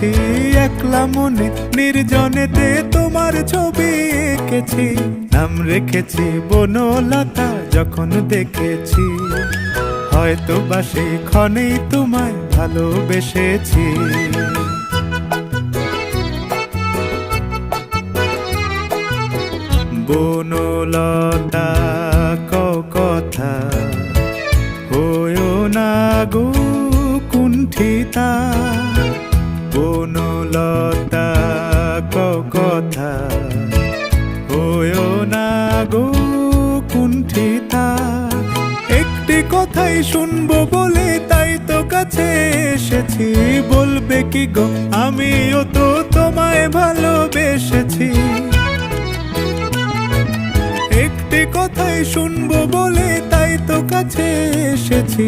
এসেছি একলা মনে নির্জনেতে তোমার ছবি এঁকেছি, নাম রেখেছি বনলতা যখন দেখেছি, হয়তো বা সেই ক্ষণেই তোমায় ভালোবেসেছি। বনলতা কথা হয়ো না গো কুণ্ঠিতা, বনলতা কথা হয়ো না গো কুণ্ঠিতা। একটি কথাই শুনবো বলে তাই তো কাছে এসেছি, বলবে কি গো আমিও তো তোমায় ভালোবেসেছি। একটি কথাই শুনবো বলে তাই তো কাছে এসেছি।